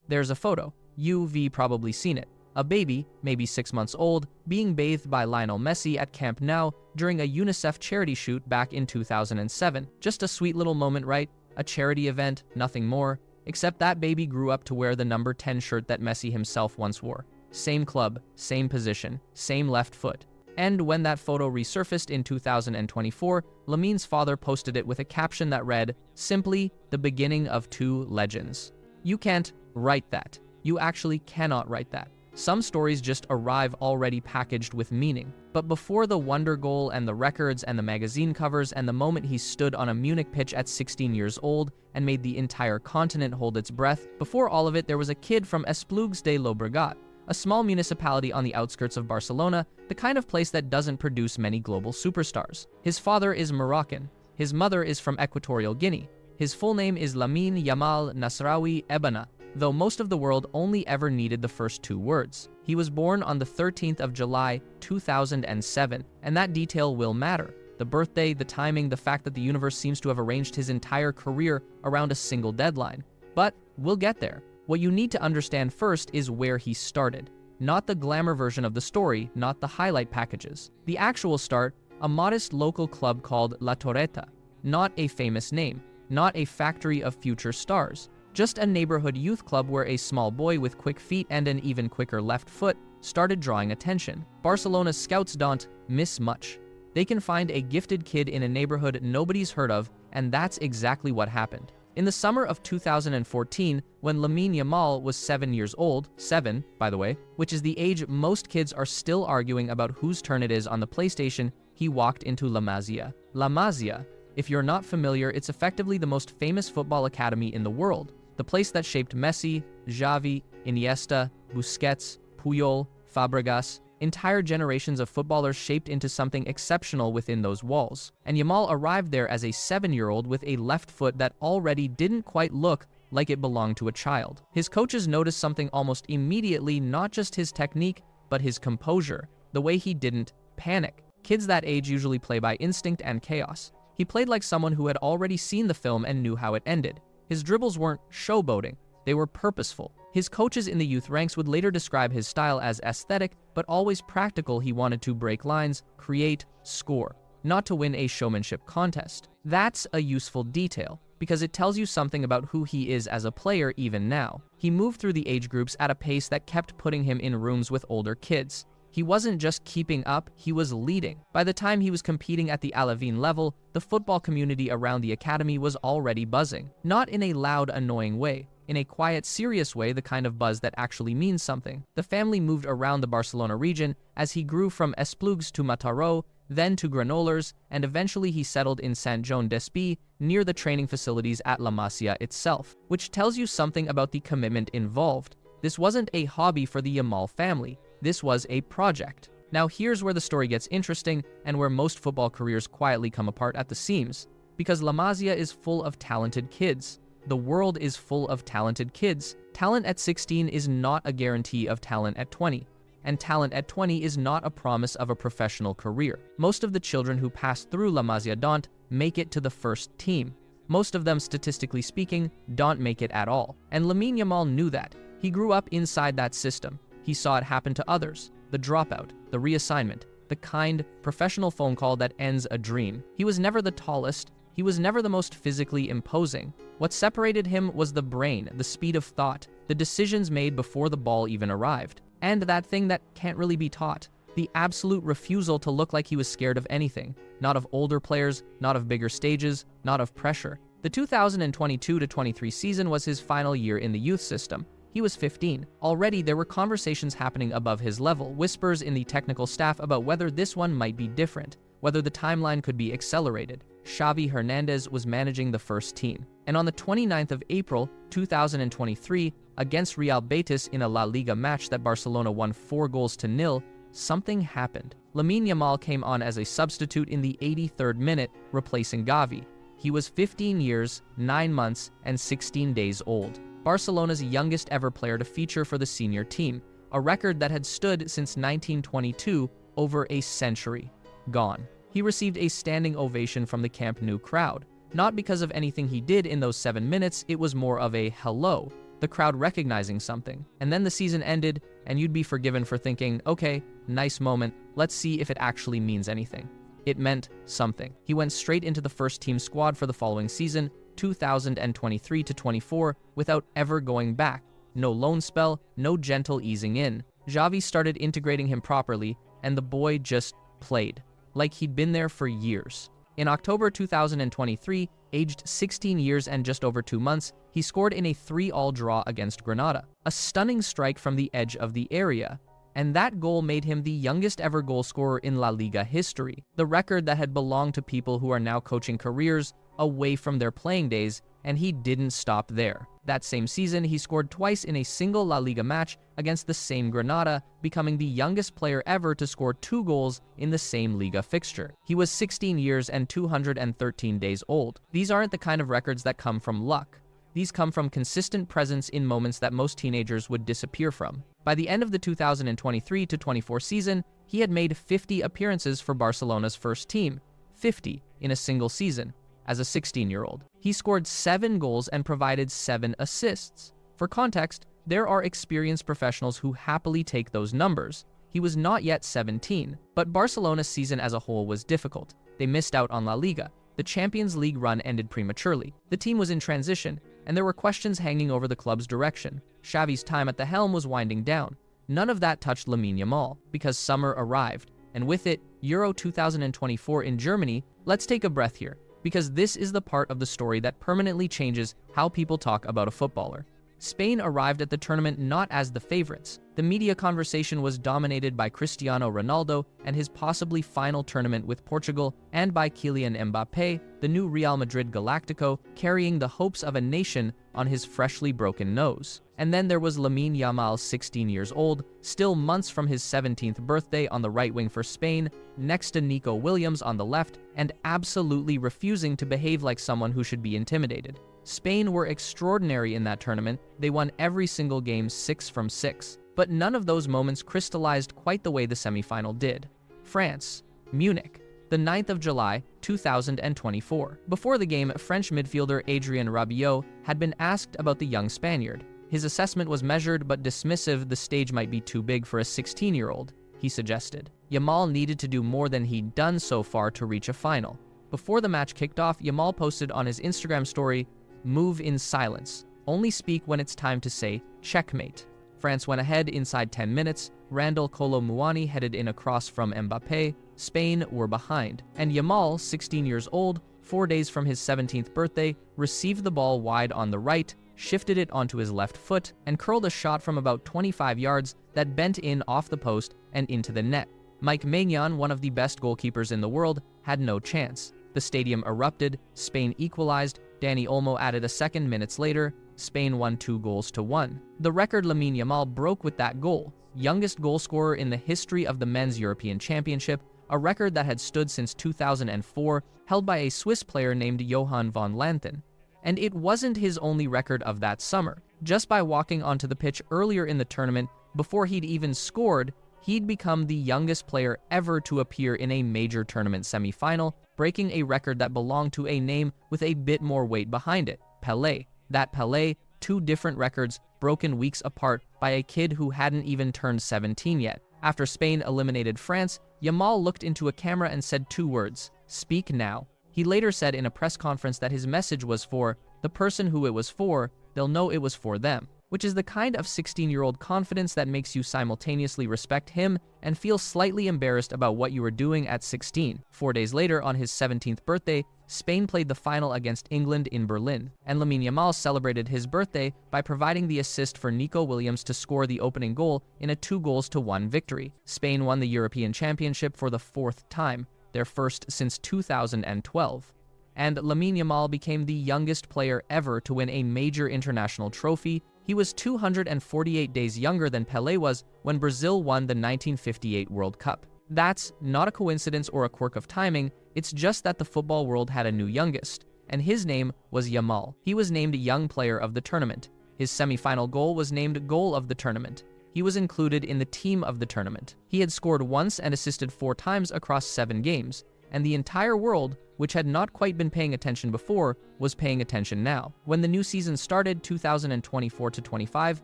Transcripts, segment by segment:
There's a photo. You've probably seen it. A baby, maybe 6 months old, being bathed by Lionel Messi at Camp Nou during a UNICEF charity shoot back in 2007. Just a sweet little moment, right? A charity event, nothing more. Except that baby grew up to wear the number 10 shirt that Messi himself once wore. Same club, same position, same left foot. And when that photo resurfaced in 2024, Lamine's father posted it with a caption that read, simply, "The beginning of two legends." You can't write that. You actually cannot write that. Some stories just arrive already packaged with meaning. But before the wonder goal and the records and the magazine covers and the moment he stood on a Munich pitch at 16 years old and made the entire continent hold its breath, before all of it there was a kid from Esplugues de Llobregat, a small municipality on the outskirts of Barcelona, the kind of place that doesn't produce many global superstars. His father is Moroccan. His mother is from Equatorial Guinea. His full name is Lamine Yamal Nasraoui Ebana, though most of the world only ever needed the first two words. He was born on the 13th of July, 2007, and that detail will matter. The birthday, the timing, the fact that the universe seems to have arranged his entire career around a single deadline. But we'll get there. What you need to understand first is where he started. Not the glamour version of the story, not the highlight packages. The actual start, a modest local club called La Torreta. Not a famous name, not a factory of future stars. Just a neighborhood youth club where a small boy with quick feet and an even quicker left foot started drawing attention. Barcelona's scouts don't miss much. They can find a gifted kid in a neighborhood nobody's heard of, and that's exactly what happened. In the summer of 2014, when Lamine Yamal was 7 years old, 7, by the way, which is the age most kids are still arguing about whose turn it is on the PlayStation, he walked into La Masia. La Masia, if you're not familiar, it's effectively the most famous football academy in the world. The place that shaped Messi, Xavi, Iniesta, Busquets, Puyol, Fabregas, entire generations of footballers shaped into something exceptional within those walls. And Yamal arrived there as a 7-year-old with a left foot that already didn't quite look like it belonged to a child. His coaches noticed something almost immediately, not just his technique, but his composure, the way he didn't panic. Kids that age usually play by instinct and chaos. He played like someone who had already seen the film and knew how it ended. His dribbles weren't showboating, they were purposeful. His coaches in the youth ranks would later describe his style as aesthetic, but always practical. He wanted to break lines, create, score, not to win a showmanship contest. That's a useful detail, because it tells you something about who he is as a player even now. He moved through the age groups at a pace that kept putting him in rooms with older kids. He wasn't just keeping up, he was leading. By the time he was competing at the Alavin level, the football community around the academy was already buzzing. Not in a loud, annoying way. In a quiet, serious way, the kind of buzz that actually means something. The family moved around the Barcelona region as he grew from Esplugues to Mataró, then to Granollers, and eventually he settled in Sant Joan d'Espí, near the training facilities at La Masia itself, which tells you something about the commitment involved. This wasn't a hobby for the Yamal family. This was a project. Now here's where the story gets interesting and where most football careers quietly come apart at the seams. Because La Masia is full of talented kids. The world is full of talented kids. Talent at 16 is not a guarantee of talent at 20. And talent at 20 is not a promise of a professional career. Most of the children who pass through La Masia don't make it to the first team. Most of them, statistically speaking, don't make it at all. And Lamine Yamal knew that. He grew up inside that system. He saw it happen to others. The dropout, the reassignment, the kind, professional phone call that ends a dream. He was never the tallest. He was never the most physically imposing. What separated him was the brain, the speed of thought, the decisions made before the ball even arrived. And that thing that can't really be taught. The absolute refusal to look like he was scared of anything. Not of older players, not of bigger stages, not of pressure. The 2022-23 season was his final year in the youth system. He was 15. Already there were conversations happening above his level, whispers in the technical staff about whether this one might be different, whether the timeline could be accelerated. Xavi Hernandez was managing the first team. And on the 29th of April, 2023, against Real Betis in a La Liga match that Barcelona won 4-0, something happened. Lamine Yamal came on as a substitute in the 83rd minute, replacing Gavi. He was 15 years, 9 months, and 16 days old. Barcelona's youngest ever player to feature for the senior team, a record that had stood since 1922, over a century. Gone. He received a standing ovation from the Camp Nou crowd. Not because of anything he did in those 7 minutes, it was more of a hello. the crowd recognizing something. And then the season ended, and you'd be forgiven for thinking, okay, nice moment, let's see if it actually means anything. It meant something. He went straight into the first-team squad for the following season, 2023-24, without ever going back. No loan spell, no gentle easing in. Xavi started integrating him properly, and the boy just played, like he'd been there for years. In October 2023, aged 16 years and just over 2 months, he scored in a 3-3 draw against Granada. A stunning strike from the edge of the area, and that goal made him the youngest ever goalscorer in La Liga history, the record that had belonged to people who are now coaching careers away from their playing days, and he didn't stop there. That same season, he scored twice in a single La Liga match against the same Granada, becoming the youngest player ever to score 2 goals in the same Liga fixture. He was 16 years and 213 days old. These aren't the kind of records that come from luck. These come from consistent presence in moments that most teenagers would disappear from. By the end of the 2023-24 season, he had made 50 appearances for Barcelona's first team, 50 in a single season. As a 16-year-old, he scored 7 goals and provided 7 assists. For context, there are experienced professionals who happily take those numbers. He was not yet 17, but Barcelona's season as a whole was difficult. They missed out on La Liga. The Champions League run ended prematurely. The team was in transition, and there were questions hanging over the club's direction. Xavi's time at the helm was winding down. None of that touched Lamine Yamal, because summer arrived, and with it, Euro 2024 in Germany. Let's take a breath here, because this is the part of the story that permanently changes how people talk about a footballer. Spain arrived at the tournament not as the favorites. The media conversation was dominated by Cristiano Ronaldo and his possibly final tournament with Portugal, and by Kylian Mbappé, the new Real Madrid Galactico, carrying the hopes of a nation on his freshly broken nose. And then there was Lamine Yamal, 16 years old, still months from his 17th birthday, on the right wing for Spain, next to Nico Williams on the left, and absolutely refusing to behave like someone who should be intimidated. Spain were extraordinary in that tournament. They won every single game 6 from 6. But none of those moments crystallized quite the way the semifinal did. France, Munich, the 9th of July, 2024. Before the game, French midfielder Adrien Rabiot had been asked about the young Spaniard. His assessment was measured but dismissive. The stage might be too big for a 16-year-old, he suggested. Yamal needed to do more than he'd done so far to reach a final. Before the match kicked off, Yamal posted on his Instagram story, "Move in silence. Only speak when it's time to say checkmate." France went ahead inside 10 minutes. Randall Kolo Muani headed in a cross from Mbappé. Spain were behind. And Yamal, 16 years old, 4 days from his 17th birthday, received the ball wide on the right, shifted it onto his left foot, and curled a shot from about 25 yards that bent in off the post and into the net. Mike Maignan, one of the best goalkeepers in the world, had no chance. The stadium erupted. Spain equalized. Dani Olmo added a second minutes later. Spain won 2-1. The record Lamine Yamal broke with that goal, youngest goal scorer in the history of the Men's European Championship, a record that had stood since 2004, held by a Swiss player named Johan van Lanten. And it wasn't his only record of that summer. Just by walking onto the pitch earlier in the tournament, before he'd even scored, he'd become the youngest player ever to appear in a major tournament semifinal, breaking a record that belonged to a name with a bit more weight behind it, Pelé. That Pelé, 2 different records broken weeks apart by a kid who hadn't even turned 17 yet. After Spain eliminated France, Yamal looked into a camera and said 2 words, "Speak now." He later said in a press conference that his message was for the person who it was for. They'll know it was for them, which is the kind of 16-year-old confidence that makes you simultaneously respect him and feel slightly embarrassed about what you were doing at 16. 4 days later, on his 17th birthday, Spain played the final against England in Berlin, and Lamine Yamal celebrated his birthday by providing the assist for Nico Williams to score the opening goal in a 2-1 victory. Spain won the European Championship for the 4th time, their first since 2012. And Lamine Yamal became the youngest player ever to win a major international trophy. He was 248 days younger than Pelé was when Brazil won the 1958 World Cup. That's not a coincidence or a quirk of timing, it's just that the football world had a new youngest, and his name was Yamal. He was named Young Player of the Tournament. His semi-final goal was named Goal of the Tournament. He was included in the Team of the Tournament. He had scored once and assisted 4 times across 7 games. and the entire world, which had not quite been paying attention before, was paying attention now. When the new season started, 2024-25,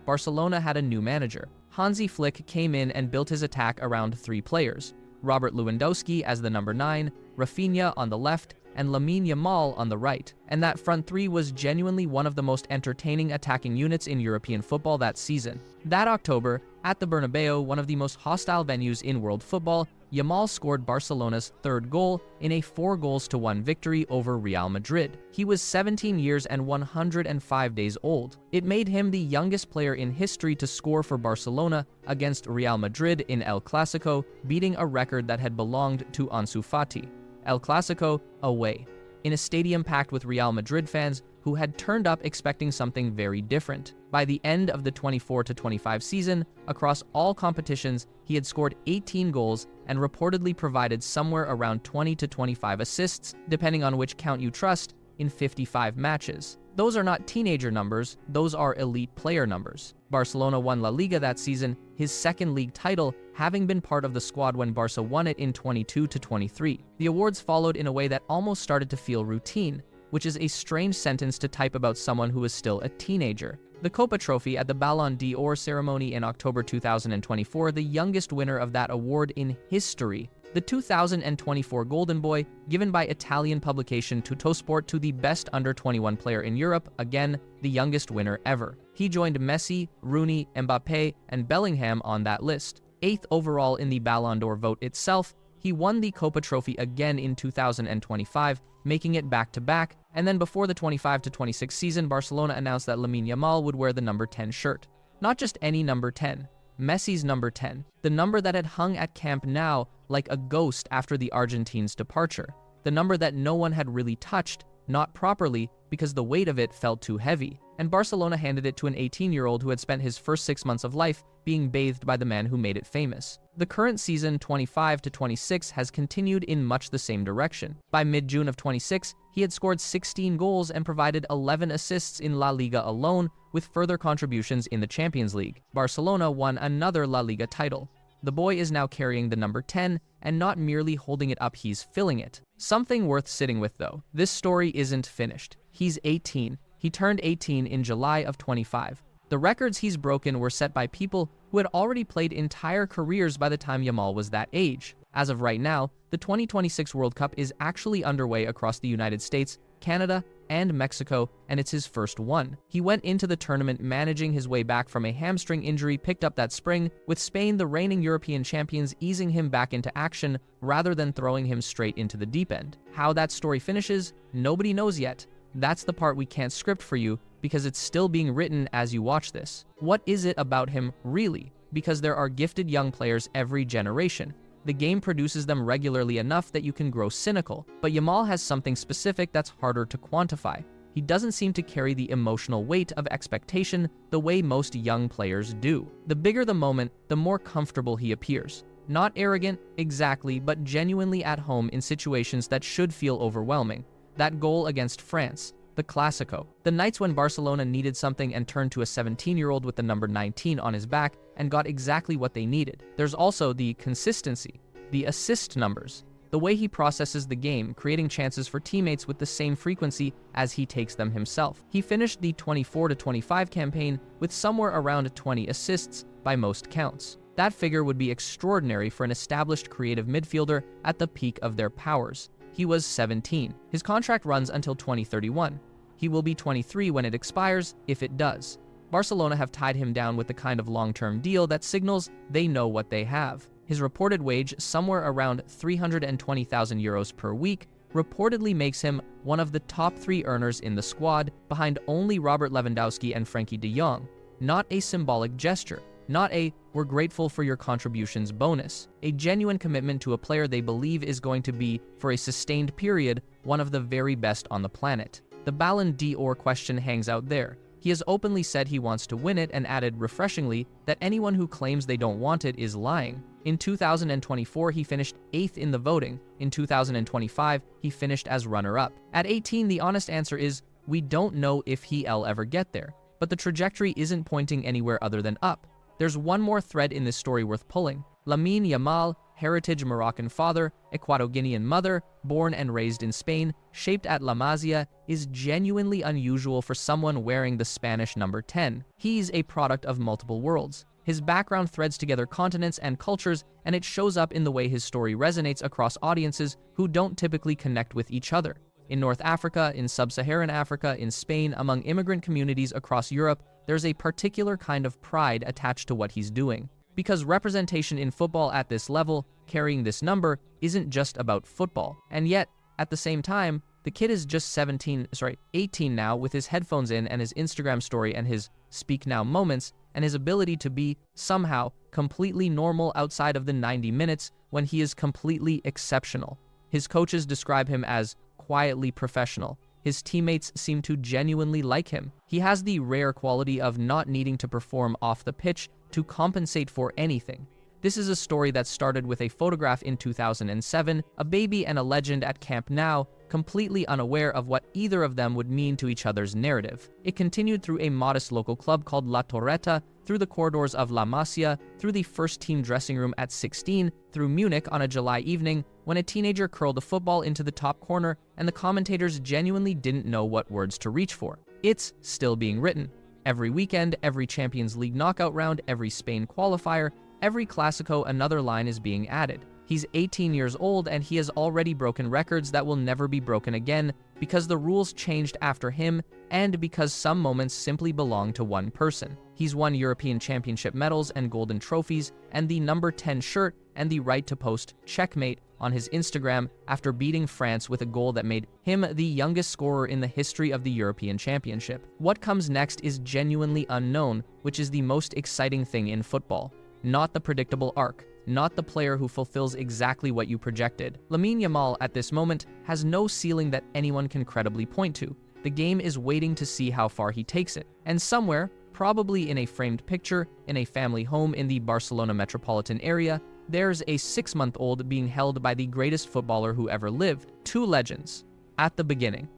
Barcelona had a new manager. Hansi Flick came in and built his attack around 3 players: Robert Lewandowski as the number 9, Rafinha on the left, and Lamine Yamal on the right. And that front 3 was genuinely one of the most entertaining attacking units in European football that season. That October, at the Bernabeu, one of the most hostile venues in world football, Yamal scored Barcelona's 3rd goal in a 4-1 victory over Real Madrid. He was 17 years and 105 days old. It made him the youngest player in history to score for Barcelona against Real Madrid in El Clasico, beating a record that had belonged to Ansu Fati. El Clasico away, in a stadium packed with Real Madrid fans who had turned up expecting something very different. By the end of the 24-25 season, across all competitions, he had scored 18 goals and reportedly provided somewhere around 20 to 25 assists, depending on which count you trust, in 55 matches. Those are not teenager numbers, those are elite player numbers. Barcelona won La Liga that season, his 2nd league title, having been part of the squad when Barca won it in 22-23. The awards followed in a way that almost started to feel routine, which is a strange sentence to type about someone who is still a teenager. The Copa Trophy at the Ballon d'Or ceremony in October 2024, the youngest winner of that award in history. The 2024 Golden Boy, given by Italian publication Tuttosport to the best under-21 player in Europe, again, the youngest winner ever. He joined Messi, Rooney, Mbappe, and Bellingham on that list. 8th overall in the Ballon d'Or vote itself, he won the Copa Trophy again in 2025, making it back-to-back, and then before the 25-26 season, Barcelona announced that Lamine Yamal would wear the number 10 shirt. Not just any number 10, Messi's number 10, the number that had hung at Camp Nou like a ghost after the Argentines' departure, the number that no one had really touched, not properly, because the weight of it felt too heavy. And Barcelona handed it to an 18-year-old who had spent his first 6 months of life being bathed by the man who made it famous. The current season, 25-26, has continued in much the same direction. By mid-June of 26, he had scored 16 goals and provided 11 assists in La Liga alone, with further contributions in the Champions League. Barcelona won another La Liga title. The boy is now carrying the number 10, and not merely holding it up, he's filling it. Something worth sitting with though. This story isn't finished. He's 18. He turned 18 in July of 25. The records he's broken were set by people who had already played entire careers by the time Yamal was that age. As of right now, the 2026 World Cup is actually underway across the United States, Canada, and Mexico, and it's his first one. He went into the tournament managing his way back from a hamstring injury picked up that spring, with Spain, the reigning European champions, easing him back into action rather than throwing him straight into the deep end. How that story finishes, nobody knows yet. That's the part we can't script for you, because it's still being written as you watch this. What is it about him, really? Because there are gifted young players every generation. The game produces them regularly enough that you can grow cynical, but Yamal has something specific that's harder to quantify. He doesn't seem to carry the emotional weight of expectation the way most young players do. The bigger the moment, the more comfortable he appears. Not arrogant, exactly, but genuinely at home in situations that should feel overwhelming. That goal against France, the Clasico, the nights when Barcelona needed something and turned to a 17-year-old with the number 19 on his back and got exactly what they needed. There's also the consistency, the assist numbers, the way he processes the game, creating chances for teammates with the same frequency as he takes them himself. He finished the 24-25 campaign with somewhere around 20 assists by most counts. That figure would be extraordinary for an established creative midfielder at the peak of their powers. He was 17. His contract runs until 2031. He will be 23 when it expires, if it does. Barcelona have tied him down with the kind of long-term deal that signals they know what they have. His reported wage, somewhere around 320,000 euros per week, reportedly makes him one of the top 3 earners in the squad, behind only Robert Lewandowski and Frenkie de Jong. Not a symbolic gesture. Not a "we're grateful for your contributions" bonus. A genuine commitment to a player they believe is going to be, for a sustained period, one of the very best on the planet. The Ballon d'Or question hangs out there. He has openly said he wants to win it and added, refreshingly, that anyone who claims they don't want it is lying. In 2024, he finished 8th in the voting. In 2025, he finished as runner-up. At 18, the honest answer is, we don't know if he'll ever get there. But the trajectory isn't pointing anywhere other than up. There's one more thread in this story worth pulling. Lamine Yamal heritage Moroccan father, Ecuadorian mother, born and raised in Spain, shaped at La Masia, is genuinely unusual for someone wearing the Spanish number 10. He's a product of multiple worlds. His background threads together continents and cultures, and it shows up in the way his story resonates across audiences who don't typically connect with each other. In North Africa, in Sub-Saharan Africa, in Spain, among immigrant communities across Europe, there's a particular kind of pride attached to what he's doing. Because representation in football at this level, carrying this number, isn't just about football. And yet, at the same time, the kid is just 18 now, with his headphones in and his Instagram story and his Speak Now moments, and his ability to be, somehow, completely normal outside of the 90 minutes when he is completely exceptional. His coaches describe him as quietly professional. His teammates seem to genuinely like him. He has the rare quality of not needing to perform off the pitch to compensate for anything. This is a story that started with a photograph in 2007, a baby and a legend at Camp Nou, completely unaware of what either of them would mean to each other's narrative. It continued through a modest local club called La Torreta, through the corridors of La Masia, through the first-team dressing room at 16, through Munich on a July evening when a teenager curled a football into the top corner and the commentators genuinely didn't know what words to reach for. It's still being written. Every weekend, every Champions League knockout round, every Spain qualifier, every Clásico, another line is being added. He's 18 years old and he has already broken records that will never be broken again because the rules changed after him and because some moments simply belong to one person. He's won European Championship medals and golden trophies and the number 10 shirt and the right to post "checkmate" on his Instagram after beating France with a goal that made him the youngest scorer in the history of the European Championship. What comes next is genuinely unknown, which is the most exciting thing in football. Not the predictable arc, not the player who fulfills exactly what you projected. Lamine Yamal at this moment has no ceiling that anyone can credibly point to. The game is waiting to see how far he takes it. And somewhere, probably in a framed picture, in a family home in the Barcelona metropolitan area, there's a 6-month-old being held by the greatest footballer who ever lived. Two legends. At the beginning.